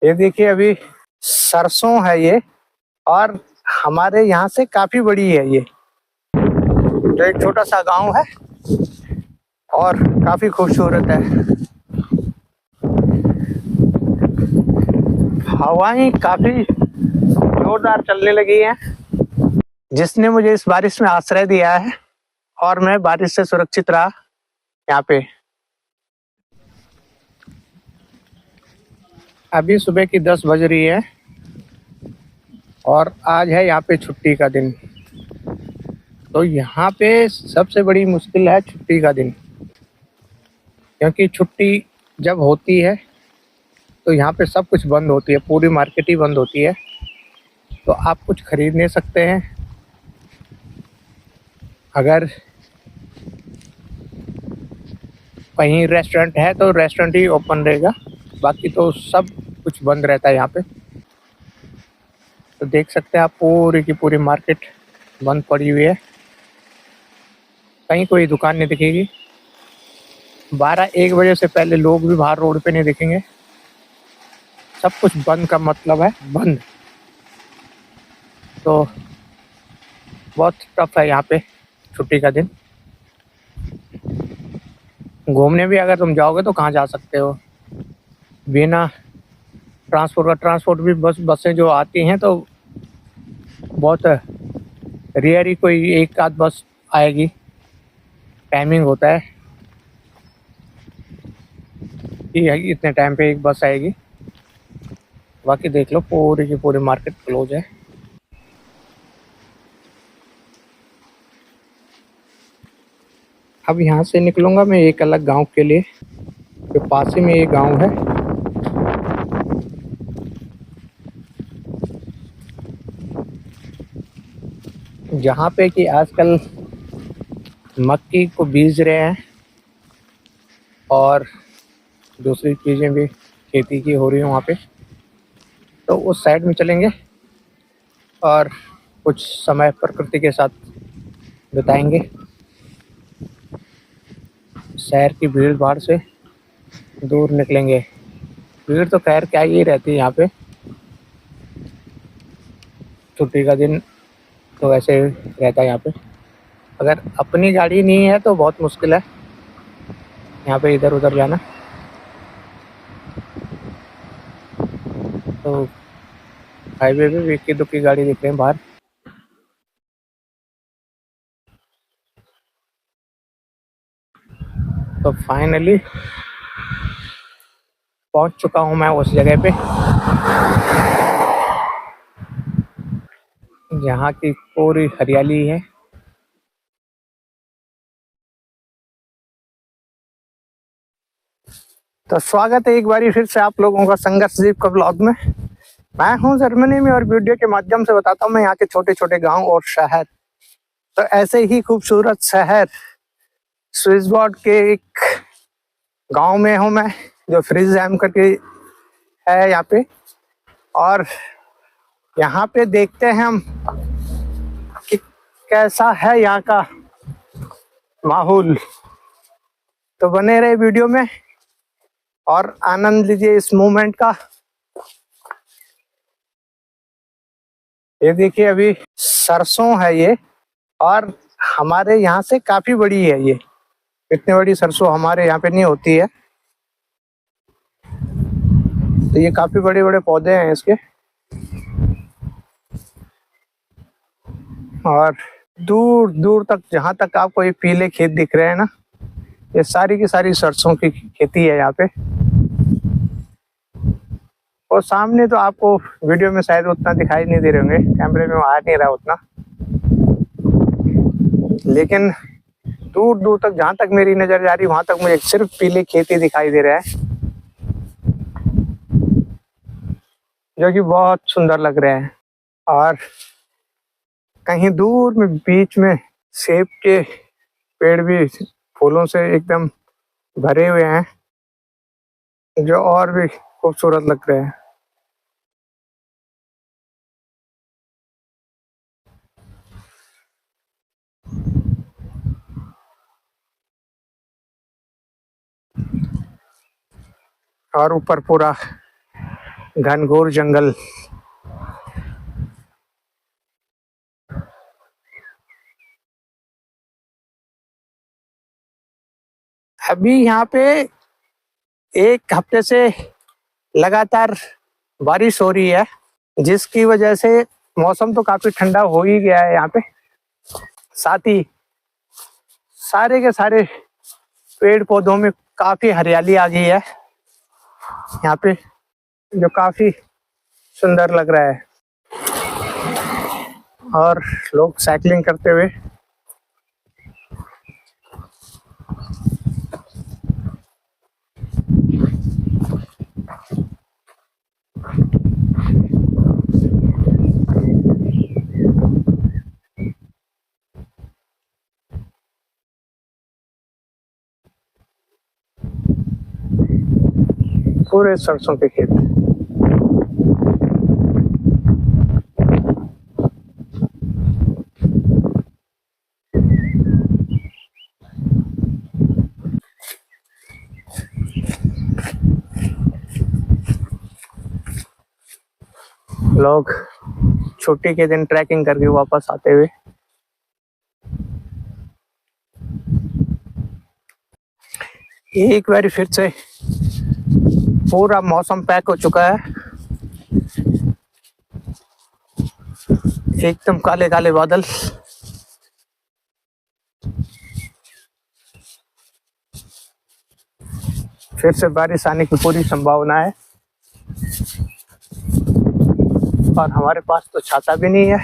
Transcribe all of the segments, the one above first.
ये देखिए अभी सरसों है ये, और हमारे यहाँ से काफी बड़ी है ये। जो एक छोटा सा गांव है और काफी खूबसूरत है। हवाएं काफी जोरदार चलने लगी हैं, जिसने मुझे इस बारिश में आश्रय दिया है और मैं बारिश से सुरक्षित रहा यहाँ पे। अभी सुबह की 10 बज रही है और आज है यहाँ पे छुट्टी का दिन। तो यहाँ पे सबसे बड़ी मुश्किल है छुट्टी का दिन, क्योंकि छुट्टी जब होती है तो यहाँ पे सब कुछ बंद होती है, पूरी मार्केट ही बंद होती है। तो आप कुछ खरीद नहीं सकते हैं। अगर कहीं रेस्टोरेंट है तो रेस्टोरेंट ही ओपन रहेगा, बाकी तो सब कुछ बंद रहता है यहाँ पे। तो देख सकते हैं आप पूरी की पूरी मार्केट बंद पड़ी हुई है, कहीं कोई दुकान नहीं दिखेगी। 12-1 बजे से पहले लोग भी बाहर रोड पे नहीं दिखेंगे। सब कुछ बंद का मतलब है बंद। तो बहुत टफ है यहाँ पे छुट्टी का दिन। घूमने भी अगर तुम जाओगे तो कहाँ जा सकते हो बिना ट्रांसपोर्ट का। ट्रांसपोर्ट भी बसें जो आती हैं तो बहुत रेयर ही कोई एक आध बस आएगी, टाइमिंग होता है कि इतने टाइम पे एक बस आएगी। बाकी देख लो पूरी की पूरी मार्केट क्लोज है। अब यहाँ से निकलूंगा मैं एक अलग गांव के लिए, जो पास ही में ये गांव है। जहाँ पे कि आजकल मक्की को बीज रहे हैं और दूसरी चीज़ें भी खेती की हो रही है वहाँ पे। तो उस साइड में चलेंगे और कुछ समय प्रकृति के साथ बिताएंगे। शहर की भीड़ भाड़ से दूर निकलेंगे। भीड़ तो खैर क्या ही रहती है यहाँ पे, छुट्टी का दिन तो ऐसे रहता है यहाँ पे। अगर अपनी गाड़ी नहीं है तो बहुत मुश्किल है यहाँ पे इधर उधर जाना। तो हाईवे पे भी इक्की दुक्की गाड़ी दिख रही है बाहर। तो फाइनली पहुंच चुका हूं मैं उस जगह पे जहाँ की पूरी हरियाली है। तो स्वागत है एक बारी फिर से आप लोगों का संघर्ष जीप का ब्लॉग में। मैं हूं जर्मनी में और वीडियो के माध्यम से बताता हूं मैं यहाँ के छोटे छोटे गांव और शहर। तो ऐसे ही खूबसूरत शहर स्विट्जर्लैंड के एक गांव में हूं मैं, जो फ्रीजहैम करके है यहाँ पे। और यहाँ पे देखते हैं हम कि कैसा है यहाँ का माहौल। तो बने रहे वीडियो में और आनंद लीजिए इस मोमेंट का। ये देखिए अभी सरसों है ये, और हमारे यहाँ से काफी बड़ी है ये। इतनी बड़ी सरसों हमारे यहाँ पे नहीं होती है। तो ये काफी बड़े बड़े पौधे हैं इसके, और दूर दूर तक जहां तक आपको ये पीले खेत दिख रहे हैं ना, ये सारी की सारी सरसों की खेती है यहाँ पे। और सामने तो आपको वीडियो में शायद उतना दिखाई नहीं दे रहे होंगे, कैमरे में आ नहीं रहा उतना, लेकिन दूर दूर तक जहां तक मेरी नजर जा रही वहां तक मुझे सिर्फ पीले खेती दिखाई दे रहा है, जो कि बहुत सुंदर लग रहे हैं। और कहीं दूर में बीच में सेब के पेड़ भी फूलों से एकदम भरे हुए हैं, जो और भी खूबसूरत लग रहे हैं। और ऊपर पूरा घनघोर जंगल। अभी यहाँ पे एक हफ्ते से लगातार बारिश हो रही है, जिसकी वजह से मौसम तो काफी ठंडा हो ही गया है यहाँ पे। साथ ही सारे के सारे पेड़ पौधों में काफी हरियाली आ गई है यहाँ पे, जो काफी सुंदर लग रहा है। और लोग साइकिलिंग करते हुए पूरे सरसों के खेत। लोग छुट्टी के दिन ट्रैकिंग करके वापस आते हुए। एक बार फिर से पूरा मौसम पैक हो चुका है, एकदम काले काले बादल। फिर से बारिश आने की पूरी संभावना है, और हमारे पास तो छाता भी नहीं है,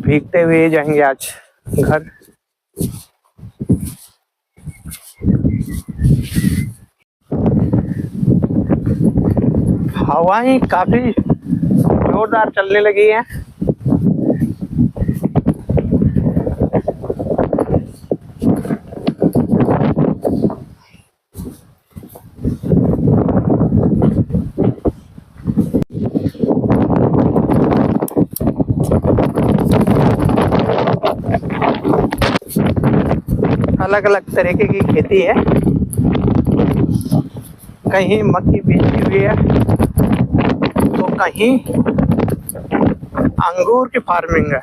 भीगते हुए जाएंगे आज घर। हवाएं काफी जोरदार चलने लगी हैं। अलग अलग तरीके की खेती है, कहीं मक्की बीजी हुई है तो कहीं अंगूर की फार्मिंग है।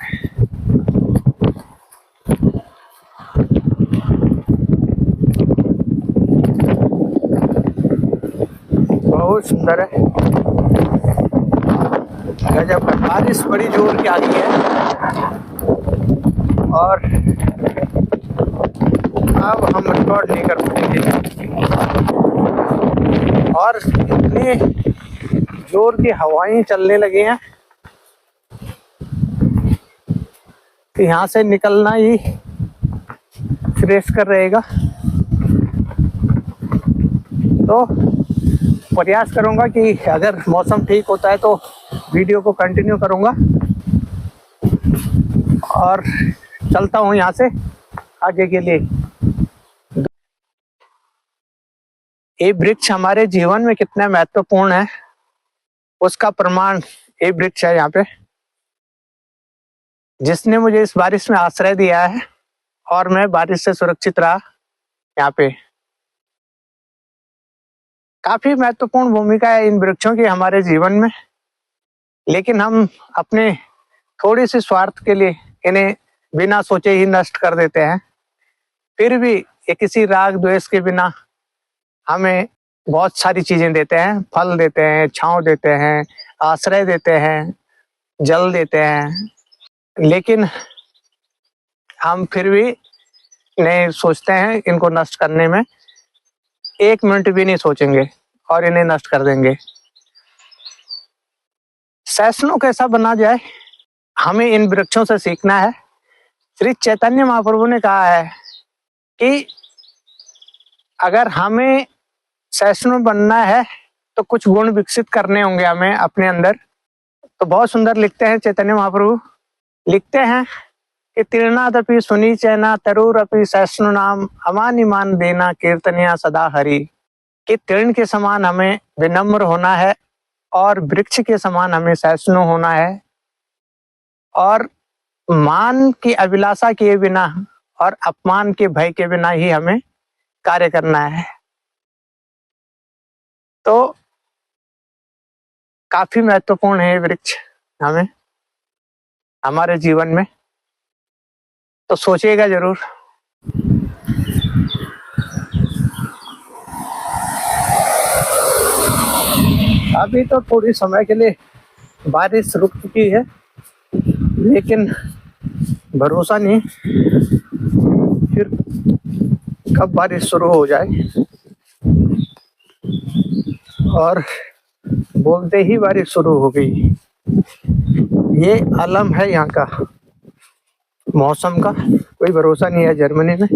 बहुत सुंदर है, गजब का। बारिश बड़ी जोर की आ रही है, और अब हम रिकॉर्ड नहीं कर पाएंगे। और इतनी जोर की हवाएं चलने लगी हैं कि यहाँ से निकलना ही फ्रेश कर रहेगा। तो प्रयास करूंगा कि अगर मौसम ठीक होता है तो वीडियो को कंटिन्यू करूंगा, और चलता हूँ यहाँ से आगे के लिए। ये वृक्ष हमारे जीवन में कितना महत्वपूर्ण है उसका प्रमाण ये वृक्ष है यहाँ पे, जिसने मुझे इस बारिश में आश्रय दिया है, और मैं बारिश से सुरक्षित रहा यहाँ पे। काफी महत्वपूर्ण भूमिका है इन वृक्षों की हमारे जीवन में, लेकिन हम अपने थोड़ी सी स्वार्थ के लिए इन्हें बिना सोचे ही नष्ट कर देते हैं। फिर भी ये किसी राग द्वेष के बिना हमें बहुत सारी चीजें देते हैं, फल देते हैं, छांव देते हैं, आश्रय देते हैं, जल देते हैं, लेकिन हम फिर भी नहीं सोचते हैं इनको नष्ट करने में, एक मिनट भी नहीं सोचेंगे और इन्हें नष्ट कर देंगे। सैसनों कैसा बना जाए, हमें इन वृक्षों से सीखना है। श्री चैतन्य महाप्रभु ने कहा है कि अगर हमें सैसनु बनना है तो कुछ गुण विकसित करने होंगे हमें अपने अंदर। तो बहुत सुंदर लिखते हैं चैतन्य महाप्रभु, लिखते हैं कि तीर्णादपि सुनी चैना तरूर अपि सैष्णु नाम अमान ईमान देना कीर्तनिया सदा हरि। कि तीर्ण के समान हमें विनम्र होना है, और वृक्ष के समान हमें सैष्णु होना है, और मान की अभिलाषा किए बिना और अपमान के भय के बिना ही हमें कार्य करना है। तो काफी महत्वपूर्ण है ये वृक्ष हमें हमारे जीवन में, तो सोचिएगा जरूर। अभी तो थोड़ी समय के लिए बारिश रुक चुकी है, लेकिन भरोसा नहीं फिर कब बारिश शुरू हो जाए, और बोलते ही बारिश शुरू हो गई। ये आलम है यहाँ का मौसम का, कोई भरोसा नहीं है। जर्मनी में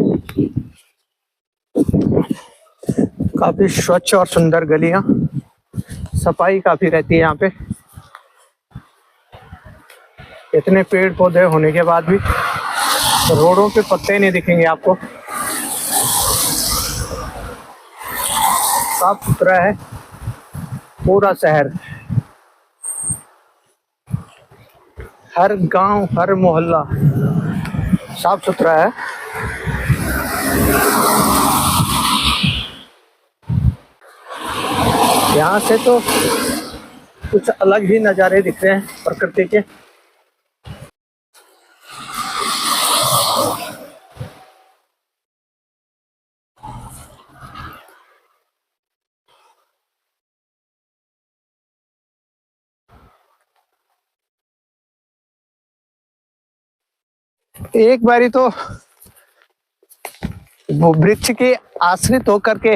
काफी स्वच्छ और सुंदर गलियां, सफाई काफी रहती है यहाँ पे। इतने पेड़ पौधे होने के बाद भी रोडों पे पत्ते नहीं दिखेंगे आपको। साफ सुथरा है पूरा शहर, हर गांव हर मोहल्ला साफ सुथरा है। यहाँ से तो कुछ अलग ही नज़ारे दिख रहे हैं प्रकृति के। एक बारी तो वो वृक्ष के आश्रित होकर के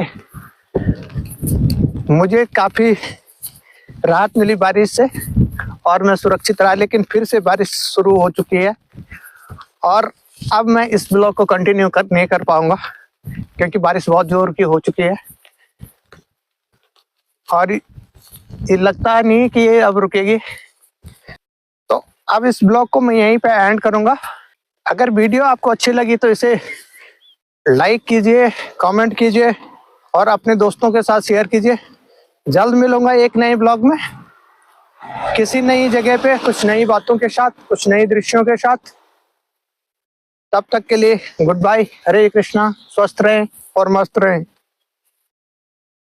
मुझे काफी राहत मिली बारिश से, और मैं सुरक्षित रहा। लेकिन फिर से बारिश शुरू हो चुकी है, और अब मैं इस ब्लॉग को कंटिन्यू नहीं कर पाऊंगा, क्योंकि बारिश बहुत जोर की हो चुकी है, और ये लगता नहीं कि ये अब रुकेगी। तो अब इस ब्लॉग को मैं यहीं पे एंड करूंगा। अगर वीडियो आपको अच्छी लगी तो इसे लाइक कीजिए, कमेंट कीजिए और अपने दोस्तों के साथ शेयर कीजिए। जल्द मिलूंगा एक नए ब्लॉग में, किसी नई जगह पे, कुछ नई बातों के साथ, कुछ नए दृश्यों के साथ। तब तक के लिए गुड बाय, हरे कृष्णा, स्वस्थ रहें और मस्त रहें।